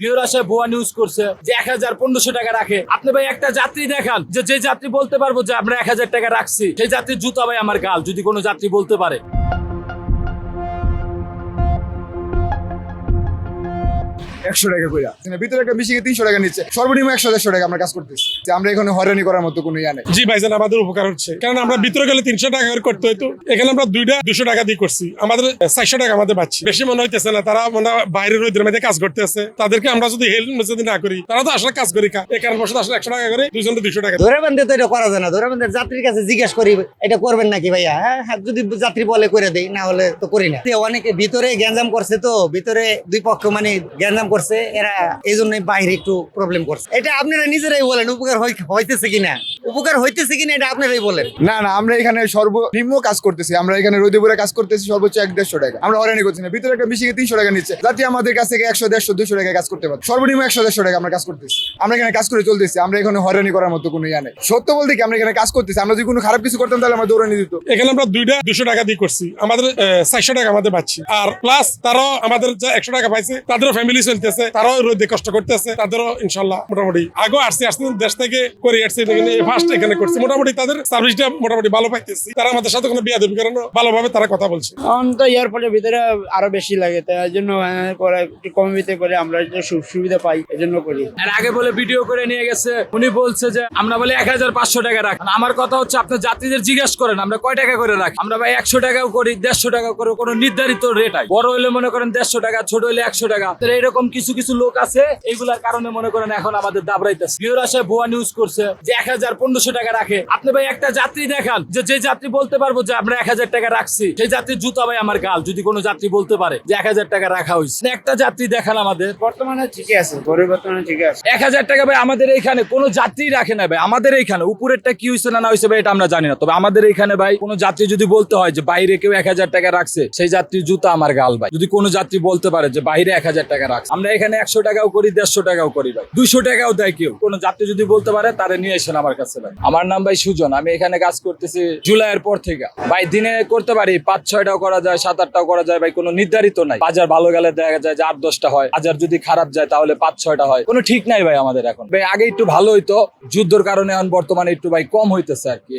ভিউর আশায় ভুয়া নিউজ করছে যে ১,০০০-১৫০০ টাকা রাখে। আপনি ভাই একটা যাত্রী দেখান যে যাত্রী বলতে পারবো যে আমরা ১,০০০ টাকা রাখছি, সেই যাত্রীর জুতা ভাই আমার গাল, যদি কোনো যাত্রী বলতে পারে। ১০০ টাকা কইরা ভিতরে একটা মিশিয়ে ৩০০ টাকা নিচ্ছে, সর্বনিম্ন ১০০-১৫০ টাকা আমরা কাজ করতেছি। যে আমরা এখানে হয়রানি করার মতো কোনো ইয়া নেই। জি ভাইজান, আমাদের উপকার হচ্ছে, কারণ আমরা ভিতরে গেলে ৩০০ টাকা করে করতে হইতো, এখানে আমরা 200 টাকা দিয়ে করছি, আমাদের ৪০০ টাকা আমাদের পাচ্ছি। বেশি মনে হইতেছে না, তারা মনে হয় বাইরের রোদের মধ্যে কাজ করতে আছে, তাদেরকে আমরা যদি হেল্প যদি না করি, তারা তো আসলে কাজ করি এই কারণ বসে আসলে ১০০ টাকা করে, দুজনে 200 টাকা। ধরে বান্ধে তো এটা করা যায় না, ধরে বান্ধে যাত্রীর কাছে জিজ্ঞেস করি এটা করবেন নাকি ভাইয়া, হ্যাঁ যদি যাত্রী বলে করে দেই, না হলে তো করি না। অনেকে ভিতরে গ্যাঞ্জাম করছে, তো ভিতরে দুই পক্ষ মানে গ্যাঞ্জাম করছে, এরা এই জন্য বাইরে একটু প্রবলেম করছে। এটা আপনারা নিজেরাই বলেন উপকার হইতেছে কিনা, উপকার হইতেছে কিনা এটা আপনারাই বলেন। না না, আমরা এখানে সর্বনিম্ন কাজ করতেছি, আমরা এখানে রোদে পুরে কাজ করতেছি সর্বোচ্চ ১-১৫০ টাকা। আমরা হয়রানি করছি না, ভিতরে একটা মিশিয়ে ৩০০ টাকা নিচ্ছে, যাতে আমাদের কাছ থেকে ১০০-১৫০-২০০ টাকা কাজ করতে পারে। সর্বনিম্ন ১০০-১৫০ টাকা আমরা কাজ করতেছি, আমরা এখানে কাজ করে চলতেছি। আমরা এখানে হয়রানি করার মতো কোনো ইয়া নেই। সত্য বলতে কি, আমরা এখানে কাজ করতেছি, আমরা যদি কোনো খারাপ কিছু করতাম তাহলে আমরা দৌড়ানি দিত। এখানে আমরা 200 টাকা দিয়ে করছি, আমাদের ৪০০ টাকা আমাদের পাচ্ছি, আর প্লাস তারাও আমাদের ১০০ টাকা পাইছে, তাদেরও ফ্যামিলি চলতেছে, তারাও রোদে কষ্ট করতেছে, তাদেরও ইনশাল্লাহ মোটামুটি আগেও আসছে দেশ থেকে করে আসছে, ফার্স্ট এখানে করছে, মোটামুটি তাদের সার্ভিসটা মোটামুটি ভালো পাইতেছি। তারা আমাদের সাথে কোনো বিয়াদবি করে না, ভালোভাবে তারা কথা বলছে। এখন তো এয়ারপোর্টের ভিতরে আরো বেশি লাগে, তাই জন্য করে একটু কম ভিতরে করে আমরা সুবিধা পাই, এই জন্য করি। আর আগে বলে ভিডিও করে নিয়ে গেছে, উনি বলছে যে আমরা বলে ১,৫০০ টাকা রাখ। আমার কথা হচ্ছে আপনার যাত্রীদের জিজ্ঞেস করেন আমরা কয় টাকা করে রাখি। আমরা ভাই ১০০ টাকাও করি, ১৫০ টাকা করে, কোনো নির্ধারিত রেট হয়। বড় হলে মনে করেন ১৫০ টাকা, ছোট হলে ১০০ টাকা। তো এরকম কিছু লোক আছে, এইগুলার কারণে মনে করেন এখন আমাদের দাবড়াইতেছে। ভিউর আশায় ভুয়া নিউজ করছে যে ১,০০০-১৫০০ টাকা রাখে। আপনি ভাই একটা যাত্রী দেখান যে যাত্রী বলতে পারবো যে আমরা ১,০০০ টাকা রাখছি, সেই যাত্রীর জুতা ভাই আমার গাল, যদি কোনো যাত্রী বলতে পারে যে ১,০০০ টাকা রাখা হয়েছে। একটা যাত্রী দেখান আমাদের। বর্তমানে ঠিকই আছে, পরিবর্তনে ঠিকই আছে। ১,০০০ টাকা ভাই আমাদের এইখানে কোনো যাত্রী রাখে না ভাই। আমাদের এইখানে উপরেরটা কি হয়েছে না হয়েছে ভাই এটা আমরা জানি না, তবে আমাদের এইখানে ভাই কোনো যাত্রী যদি বলতে হয় যে বাইরে কেউ ১,০০০ টাকা রাখছে, সেই যাত্রীর জুতা আমার গাল ভাই, যদি কোনো যাত্রী বলতে পারে যে বাইরে ১,০০০ টাকা রাখছে। আমরা এখানে ১০০ টাকাও করি, ১৫০ টাকাও করি ভাই, ২০০ টাকাও দেয় কেউ। কোনো যাত্রী যদি বলতে পারে তারে নিয়ে এসেন আমার কাছে ভাই। আমার নাম ভাই সুজন, আমি এখানে কাজ করতেছি জুলাইয়ের পর থেকে ভাই। দিনে করতে পারি ৫-৬টাও করা যায়, ৭-৮টাও করা যায় ভাই, কোনো নির্ধারিত নাই। বাজার ভালো গেলে দেখা যায় যে ৮-১০টা হয়, বাজার যদি খারাপ যায় তাহলে ৫-৬টা হয়, কোনো ঠিক নাই ভাই আমাদের এখন ভাই। আগে একটু ভালো হইতো, যুদ্ধের কারণে এখন বর্তমানে একটু ভাই কম হইতেছে আর কি।